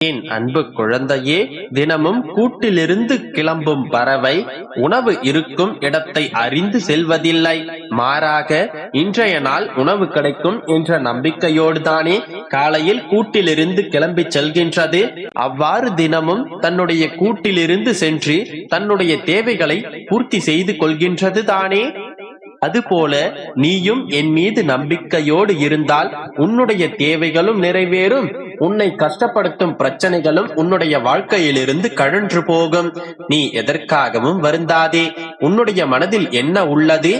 என் அன்பு குழந்தையே, தினமும் கூட்டிலிருந்து கிளம்பும் பறவை உணவு இருக்கும் இடத்தை அறிந்து செல்வதில்லை. மாறாக இன்றைய நாள் உணவு கிடைக்கும் என்ற நம்பிக்கையோடு தானே காலையில் கூட்டிலிருந்து கிளம்பி செல்கின்றது. அவ்வாறு தினமும் தன்னுடைய கூட்டிலிருந்து சென்று தன்னுடைய தேவைகளை பூர்த்தி செய்து கொள்கின்றது தானே. அதுபோல நீயும் என் மீது நம்பிக்கையோடு இருந்தால் உன்னுடைய தேவைகளும் நிறைவேறும், உன்னை கஷ்டப்படுத்தும் பிரச்சனைகளும் உன்னுடைய வாழ்க்கையிலிருந்து கழன்று போகும். நீ எதற்காகவும் வருந்தாதே. உன்னுடைய மனதில் என்ன உள்ளது?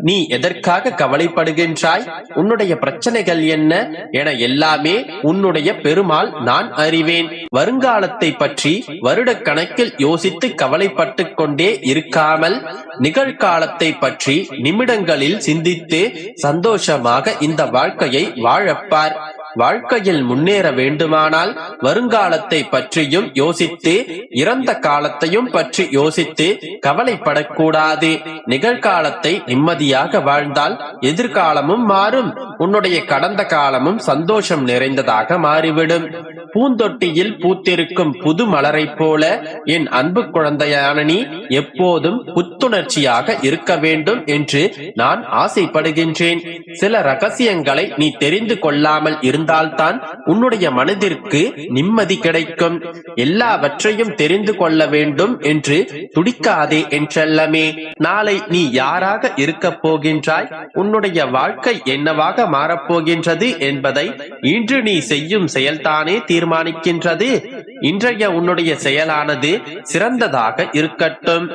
நீ எதற்காக கவலைப்படுகின்றாய்? உன்னுடைய பிரச்சனைகள் என்ன என எல்லாமே உன்னுடைய பெருமாள் நான் அறிவேன். வருங்காலத்தை பற்றி வருடக்கணக்கில் யோசித்து கவலைப்பட்டு கொண்டே இருக்காமல் நிகழ்காலத்தை பற்றி நிமிடங்களில் சிந்தித்து சந்தோஷமாக இந்த வாழ்க்கையை வாழப்பார். வாழ்க்கையில் முன்னேற வேண்டுமானால் வருங்காலத்தை பற்றியும் யோசித்து இறந்த காலத்தையும் பற்றி யோசித்து கவலைப்படக்கூடாது. நிகழ்காலத்தை நிம்மதியாக வாழ்ந்தால் எதிர்காலமும் மாறும், உன்னுடைய கடந்த காலமும் சந்தோஷம் நிறைந்ததாக மாறிவிடும். பூந்தொட்டியில் பூத்திருக்கும் புது மலரை போல என் அன்பு குழந்தையான நீ எப்போதும் புத்துணர்ச்சியாக இருக்க வேண்டும் என்று நான் ஆசைப்படுகின்றேன். சில ரகசியங்களை நீ தெரிந்து கொள்ளாமல் இருந்தால்தான் உன்னுடைய மனதிற்கு நிம்மதி கிடைக்கும். எல்லாவற்றையும் தெரிந்து கொள்ள வேண்டும் என்று துடிக்காதே என் செல்லமே. நாளை நீ யாராக இருக்க போகின்றாய், உன்னுடைய வாழ்க்கை என்னவாக மாறப்போகின்றது என்பதை இன்று நீ செய்யும் செயல்தானே தீர்மானிக்கின்றது. இன்றைய உன்னுடைய செயலானது சிறந்ததாக இருக்கட்டும்.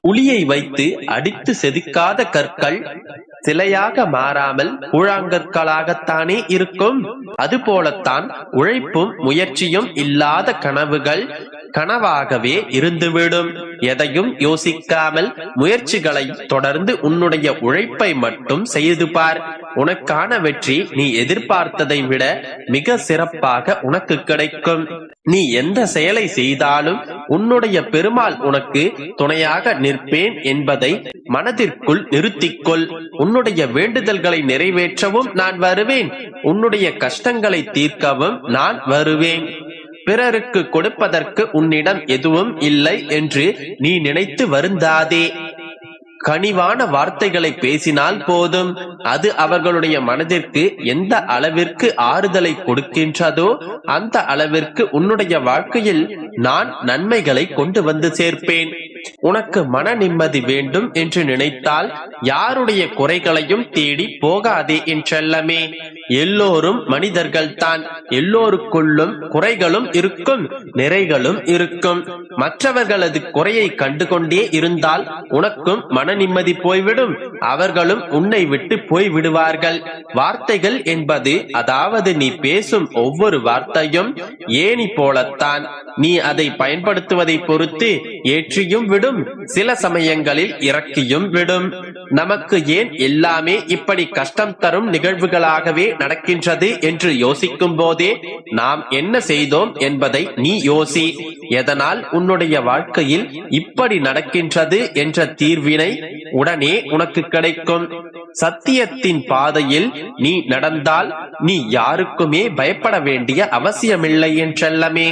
உளியை வைத்து அடித்து செதுக்காத கற்கள் சிலையாக மாறாமல் கூழாங்கற்களாகத்தானே இருக்கும். அதுபோலத்தான் உழைப்பும் முயற்சியும் இல்லாத கனவுகள் கனவாகவே இருந்துவிடும். எதையும் யோசிக்காமல் முயற்சிகளை தொடர்ந்து உன்னுடைய உழைப்பை மட்டும் செய்து பார். உனக்கான வெற்றி நீ எதிர்பார்த்ததை விட மிக சிறப்பாக உனக்கு கிடைக்கும். நீ எந்த செயலை செய்தாலும் உன்னுடைய பெருமாள் உனக்கு துணையாக நிற்பேன் என்பதை மனதிற்குள் நிறுத்திக்கொள். உன்னுடைய வேண்டுதல்களை நிறைவேற்றவும் நான் வருவேன், உன்னுடைய கஷ்டங்களை தீர்க்கவும் நான் வருவேன். பிறருக்கு கொடுப்பதற்கு உன்னிடம் எதுவும் இல்லை என்று நீ நினைத்து வருந்தாதே. கனிவான வார்த்தைகளை பேசினால் போதும், அது அவர்களுடைய மனதிற்கு எந்த அளவிற்கு ஆறுதலை கொடுக்கின்றதோ அந்த அளவிற்கு உன்னுடைய வாழ்க்கையில் நான் நன்மைகளை கொண்டு வந்து சேர்ப்பேன். உனக்கு மன நிம்மதி வேண்டும் என்று நினைத்தால் யாருடைய குறைகளையும் தேடி போகாதே என் செல்லமே. எல்லோரும் மனிதர்கள் தான், எல்லோருக்குள்ளும் குறைகளும் இருக்கும், நிறைகளும் இருக்கும். மற்றவர்களது குறையை கண்டுகொண்டே இருந்தால் உனக்கும் மன நிம்மதி போய்விடும், அவர்களும் உன்னை விட்டு போய் விடுவார்கள். வார்த்தைகள் என்பது, அதாவது நீ பேசும் ஒவ்வொரு வார்த்தையும் ஏணி போலத்தான். நீ அதை பயன்படுத்துவதை பொறுத்து ஏற்றியும் விடும், சில சமயங்களில் இறக்கியும் விடும். நமக்கு ஏன் எல்லாமே இப்படி கஷ்டம் தரும் நிகழ்வுகளாகவே நடக்கின்றது என்று யோசிக்கும் போதே நாம் என்ன செய்தோம் என்பதை நீ யோசி. எதனால் உன்னுடைய வாழ்க்கையில் இப்படி நடக்கின்றது என்ற தீர்வினை உடனே உனக்கு கிடைக்கும். சத்தியத்தின் பாதையில் நீ நடந்தால் நீ யாருக்குமே பயப்பட வேண்டிய அவசியமில்லை என் செல்லமே.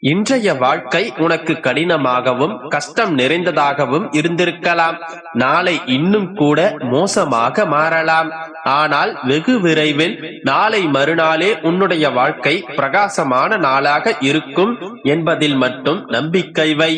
இன்றைய வாழ்க்கை உனக்கு கடினமாகவும் கஷ்டம் நிறைந்ததாகவும் இருந்திருக்கலாம். நாளை இன்னும் கூட மோசமாக மாறலாம். ஆனால் வெகு விரைவில் நாளை மறுநாளே உன்னுடைய வாழ்க்கை பிரகாசமான நாளாக இருக்கும் என்பதில் மட்டும் நம்பிக்கை வை.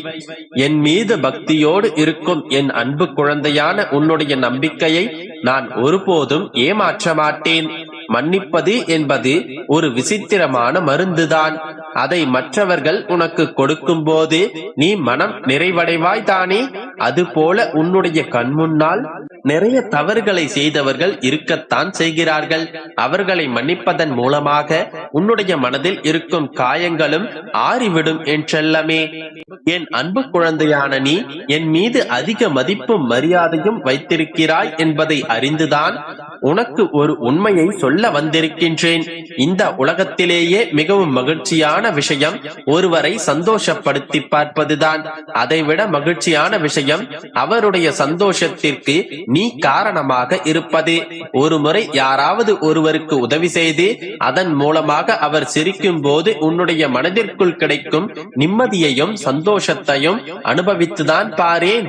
என் மீது பக்தியோடு இருக்கும் என் அன்பு குழந்தையான உன்னுடைய நம்பிக்கையை நான் ஒருபோதும் ஏமாற்ற மாட்டேன். மன்னிப்பது என்பது ஒரு விசித்திரமான மருந்துதான். அதை மற்றவர்கள் உனக்கு கொடுக்கும் போது நீ மனம் நிறைவடைவாய் தானே. அதுபோல உன்னுடைய கண்முன்னால் நிறைய தவறுகளை செய்தவர்கள் இருக்கத்தான் செய்கிறார்கள். அவர்களை மன்னிப்பதன் மூலமாக உன்னுடைய மனதில் இருக்கும் காயங்களும் ஆறிவிடும் என் செல்லமே. என் அன்பு குழந்தையான நீ என் மீது அதிக மதிப்பும் மரியாதையும் வைத்திருக்கிறாய் என்பதை அறிந்துதான் உனக்கு ஒரு உண்மையை சொல்ல வந்திருக்கின்றேன். இந்த உலகத்திலேயே மிகவும் மகிழ்ச்சியான விஷயம் ஒருவரை சந்தோஷப்படுத்தி பார்ப்பதுதான். அதைவிட மகிழ்ச்சியான விஷயம் அவருடைய சந்தோஷத்திற்கு நீ காரணமாக இருப்பது. ஒருமுறை யாராவது ஒருவருக்கு உதவி செய்து அதன் மூலமாக அவர் சிரிக்கும் போது உன்னுடைய மனதிற்குள் கிடைக்கும் நிம்மதியையும் சந்தோஷத்தையும் அனுபவித்துதான் பாரேன்.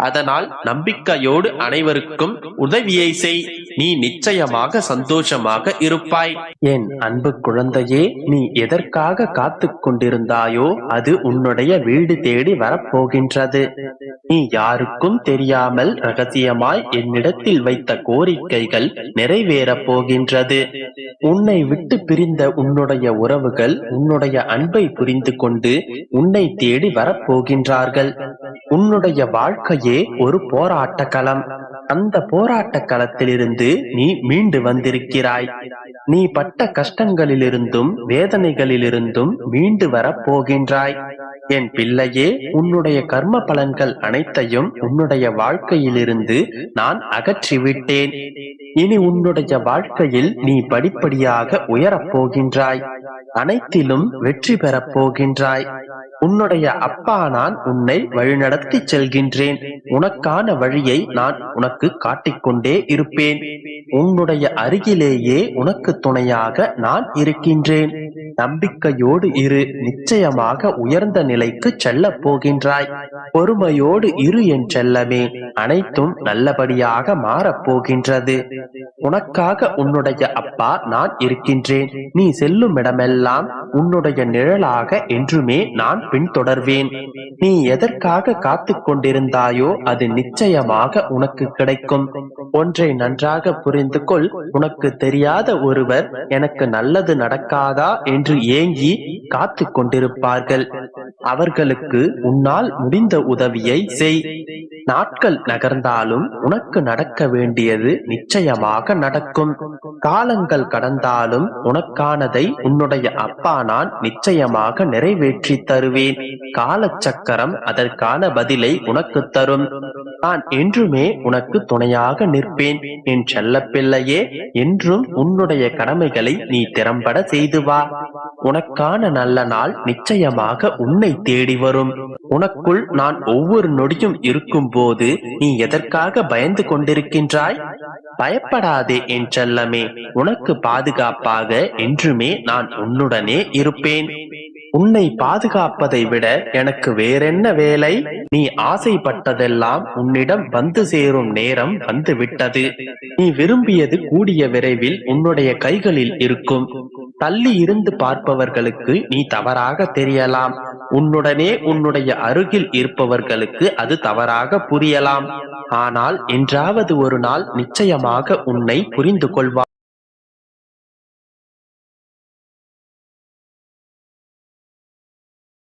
அதனால் நம்பிக்கையோடு அனைவருக்கும் உதவியை செய். நீ நிச்சயமாக சந்தோஷமாக இருப்பாய். என் அன்பு குழந்தையே, நீ எதற்காக காத்து கொண்டிருந்தாயோ அது உன்னுடைய வீடு தேடி வரப்போகின்றது. நீ யாருக்கும் தெரியாமல் ரகசியமாய் என்னிடத்தில் வைத்த கோரிக்கைகள் நிறைவேறப் போகின்றது. உன்னை விட்டு பிரிந்த உன்னுடைய உறவுகள் உன்னுடைய அன்பை புரிந்து கொண்டு உன்னை தேடி வரப்போகின்றார்கள். உன்னுடைய வாழ்க்கையே ஒரு போராட்ட களம். அந்த போராட்ட களத்திலிருந்து நீ மீண்டு வந்திருக்கிறாய். நீ பட்ட கஷ்டங்களிலிருந்தும் வேதனைகளிலிருந்தும் மீண்டு வரப் போகின்றாய். என் பிள்ளையே, உன்னுடைய கர்ம பலன்கள் அனைத்தையும் உன்னுடைய வாழ்க்கையிலிருந்து நான் அகற்றிவிட்டேன். இனி உன்னுடைய வாழ்க்கையில் நீ படிப்படியாக உயரப் போகின்றாய். அனைத்திலும் வெற்றி பெறப் போகின்றாய். உன்னுடைய அப்பா நான் உன்னை வழிநடத்தி செல்கின்றேன். உனக்கான வழியை நான் உனக்கு காட்டிக்கொண்டே இருப்பேன். உன்னுடைய அருகிலேயே உனக்கு துணையாக நான் இருக்கின்றேன். நம்பிக்கையோடு இரு. நிச்சயமாக உயர்ந்த நிலைக்கு செல்ல போகின்றாய். பொறுமையோடு இரு என் செல்லமே. அனைத்தும் நல்லபடியாக மாறப்போகின்றது. உனக்காக உன்னுடைய அப்பா நான் இருக்கின்றேன். நீ செல்லும் இடமெல்லாம் உன்னுடைய நிழலாக என்றுமே நான் பின்தொடர்வேன். நீ எதற்காக காத்து கொண்டிருந்தாயோ அது நிச்சயமாக உனக்கு கிடைக்கும். ஒன்றை நன்றாக புரிந்து கொள். உனக்கு தெரியாத ஒருவர் எனக்கு நல்லது நடக்காதா என்று ஏங்கி காத்து கொண்டிருப்பார்கள். அவர்களுக்கு உன்னால் முடிந்த உதவியை செய். நாட்கள் நகர்ந்தாலும் உனக்கு நடக்க வேண்டியது நிச்சயமாக நடக்கும். காலங்கள் கடந்தாலும் உனக்கானதை உன்னுடைய அப்பா நான் நிச்சயமாக நிறைவேற்றி தருவேன். காலச்சக்கரம் அதற்கான பதிலை உனக்கு தரும். நான் என்றுமே உனக்கு துணையாக நிற்பேன். என் செல்ல பிள்ளையே, என்றும் உன்னுடைய கடமைகளை நீ திறம்பட செய்து வா. உனக்கான நல்ல நாள் நிச்சயமாக உன்னை தேடி வரும். உனக்குள் நான் ஒவ்வொரு நொடியும் இருக்கும் போது நீ எதற்காக பயந்து கொண்டிருக்கின்றாய்? பயப்படாதே என் செல்லமே. உனக்கு பாதுகாப்பாக என்றுமே நான் உன்னுடனே இருப்பேன். உன்னை பாதுகாப்பதை விட எனக்கு வேறென்ன வேலை? நீ ஆசைப்பட்டதெல்லாம் உன்னிடம் வந்து சேரும் நேரம் வந்து விட்டது. நீ விரும்பியது கூடிய விரைவில் உன்னுடைய கைகளில் இருக்கும். தள்ளி இருந்து பார்ப்பவர்களுக்கு நீ தவறாக தெரியலாம். உன்னுடனே உன்னுடைய அருகில் இருப்பவர்களுக்கு அது தவறாக புரியலாம். ஆனால் என்றாவது ஒரு நாள் நிச்சயமாக உன்னை புரிந்து கொள்வார்.